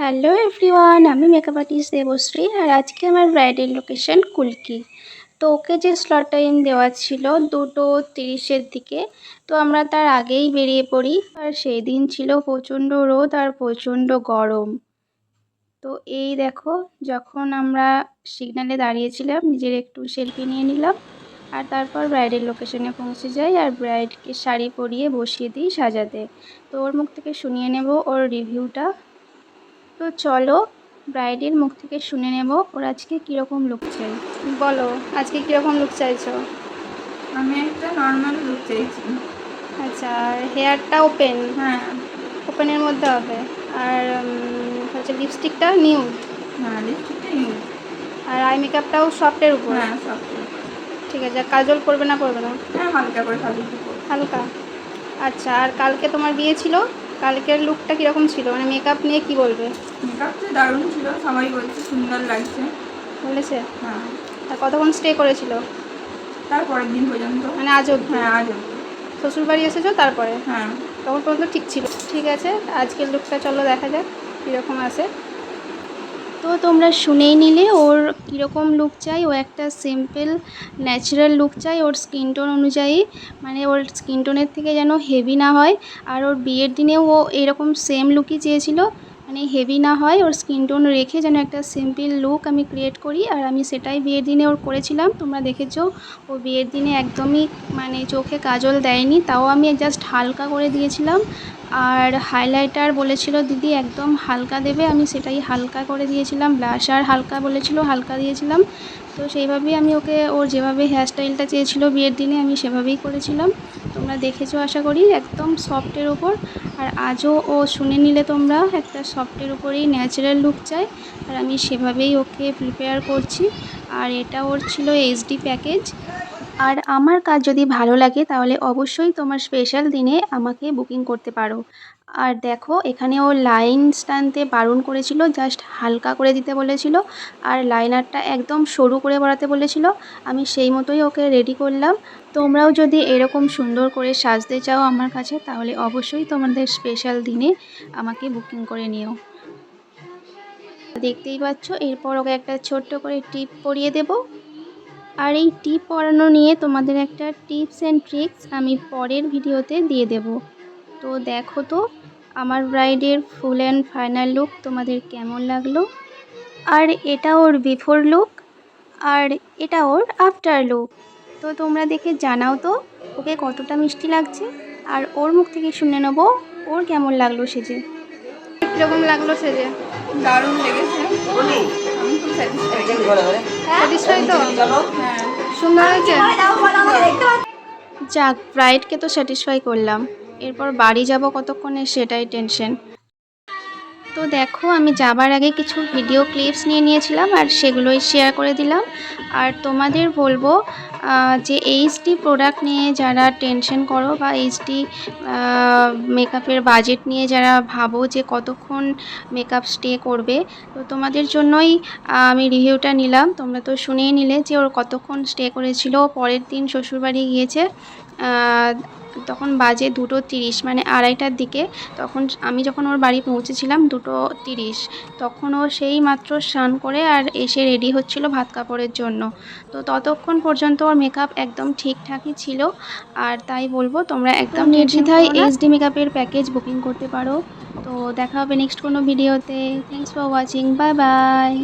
Hello everyone, আমি makeup artist Debashree. আর আজকে আমার ব্রাইডাল লোকেশন কুলকি। তো ওকে যে স্লট টাইম দেওয়া ছিল 2:30-এর দিকে, তো আমরা তার আগেই বেরিয়ে পড়ি। আর সেই দিন ছিল প্রচণ্ড রোদ আর প্রচণ্ড গরম। তো এই দেখো, যখন আমরা সিগন্যালে দাঁড়িয়েছিলাম, নিজের একটু সেলফি নিয়ে নিলাম। আর তারপর ব্রাইডের লোকেশনে পৌঁছে যাই আর ব্রাইডকে শাড়ি পরিয়ে বসিয়ে দিই সাজাতে। তো ওর মুখ থেকে শুনিয়ে নেব ওর রিভিউটা। তো চলো ব্রাইডের মুখ থেকে শুনে নেব ওর আজকে কীরকম লুক চাই। বলো, আজকে কীরকম লুক চাইছো? আমি একটা নর্মাল লুক চাইছি। আচ্ছা, আর হেয়ারটা ওপেন? হ্যাঁ ওপেনের মধ্যে হবে। আর হচ্ছে লিপস্টিকটা নিউড? হ্যাঁ, লিপস্টিকটা নিউড। আর আই মেকআপটাও সফটের উপর? হ্যাঁ সব ঠিক আছে। আর কাজল করবে না করবে না? হ্যাঁ, হালকা করে হালকা। আচ্ছা, আর কালকে তোমার বিয়ে ছিল, কালকের লুকটা কীরকম ছিল? মানে মেকআপ নিয়ে কি বলবে? মেকআপটা দারুণ ছিল, সবাই বলছে সুন্দর লাগছে। বলেছে? হ্যাঁ। আর কতক্ষণ স্টে করেছিল? তারপরের দিন পর্যন্ত। মানে আজ অবধি? হ্যাঁ, আজ অবধি। শ্বশুরবাড়ি এসেছো তারপরে? হ্যাঁ। তখন পর্যন্ত ঠিক ছিল। ঠিক আছে, আজকের লুকটা চলো দেখা যাক কীরকম আসে। তো তোমরা শুনেই নিলে ওর কীরকম লুক চাই। ও একটা সিম্পল ন্যাচারাল লুক চাই ওর স্কিন টোন অনুযায়ী, মানে ওর স্কিন টোনের থেকে যেন হেভি না হয়। আর ওর বিয়ের দিনেও ও এরকম সেম লুকই চেয়েছিল, মানে হেভি না হয়, ওর স্কিন টোন রেখে যেন একটা সিম্পল লুক আমি ক্রিয়েট করি। আর আমি সেটাই বিয়ের দিনে ওর করেছিলাম। তোমরা দেখেছো ও বিয়ের দিনে একদমই মানে চোখে কাজল দেয়নি, তাও আমি জাস্ট হালকা করে দিয়েছিলাম। আর হাইলাইটার বলেছিল দিদি একদম হালকা দেবে, আমি সেটাই হালকা করে দিয়েছিলাম। ব্লাশার হালকা বলেছিল, হালকা দিয়েছিলাম। তো সেইভাবেই আমি ওকে, ওর যেভাবে হেয়ারস্টাইলটা চেয়েছিল বিয়ের দিনে, আমি সেভাবেই করেছিলাম। তোমরা দেখেছো আশা করি, একদম সফটের ওপর। আর আজও ও শুনে নিলে তোমরা, একটা সফটের উপরেই ন্যাচারাল লুক চাই। আর আমি সেভাবেই ওকে প্রিপেয়ার করছি। আর এটা ওর ছিল এইচডি প্যাকেজ। আর আমার কাজ যদি ভালো লাগে তাহলে অবশ্যই তোমার স্পেশাল দিনে আমাকে বুকিং করতে পারো। আর দেখো, এখানে ও লাইনস টানতে বারণ করেছিল, জাস্ট হালকা করে দিতে বলেছিল। আর লাইনারটা একদম সরু করে পরাতে বলেছিল। আমি সেই মতোই ওকে রেডি করলাম। তোমরাও যদি এরকম সুন্দর করে সাজতে চাও আমার কাছে, তাহলে অবশ্যই তোমাদের স্পেশাল দিনে আমাকে বুকিং করে নিও। দেখতেই পাচ্ছ, এরপর ওকে একটা ছোট্ট করে টিপ পরিয়ে দেবো। আর এই টিপ পরানো নিয়ে তোমাদের একটা টিপস অ্যান্ড ট্রিক্স আমি পরের ভিডিওতে দিয়ে দেব। তো দেখো তো আমার ব্রাইডের ফুল অ্যান্ড ফাইনাল লুক তোমাদের কেমন লাগলো। আর এটা ওর বিফোর লুক, আর এটা ওর আফটার লুক। তো তোমরা দেখে জানাও তো ওকে কতটা মিষ্টি লাগছে। আর ওর মুখ থেকে শুনে নেবো ওর কেমন লাগলো সেজে। কীরকম লাগলো সেজে? দারুণ লেগেছে, আমি খুব স্যাটিসফাই তো? হ্যাঁ, সুন্দর হয়েছে? যাক, ব্রাইডকে তো স্যাটিসফাই করলাম। এরপর বাড়ি যাব কতক্ষণে সেটাই টেনশন। তো দেখো, আমি যাবার আগে কিছু ভিডিও ক্লিপস নিয়ে নিয়েছিলাম আর সেগুলোই শেয়ার করে দিলাম। আর তোমাদের বলবো যে এইচডি প্রোডাক্ট নিয়ে যারা টেনশন করো, বা এইচডি মেকআপের বাজেট নিয়ে যারা ভাবো যে কতক্ষণ মেকআপ স্টে করবে, তো তোমাদের জন্যই আমি রিভিউটা নিলাম। তোমরা তো শুনেই নিলে যে ওর কতক্ষণ স্টে করেছিল। পরের দিন শ্বশুরবাড়ি গিয়েছে, তখন বাজে 2:30, মানে 2:30টার দিকে। তখন আমি যখন ওর বাড়ি পৌঁছেছিলাম 2:30, তখন ও সেই মাত্র স্নান করে আর এসে রেডি হচ্ছিল ভাত কাপড়ের জন্য। তো ততক্ষণ পর্যন্ত ওর মেকআপ একদম ঠিকঠাকই ছিল। আর তাই বলবো তোমরা একদম নির্দ্বিধায় এইচডি মেকআপের প্যাকেজ বুকিং করতে পারো। তো দেখা হবে নেক্সট কোনো ভিডিওতে। Thanks for watching, bye bye.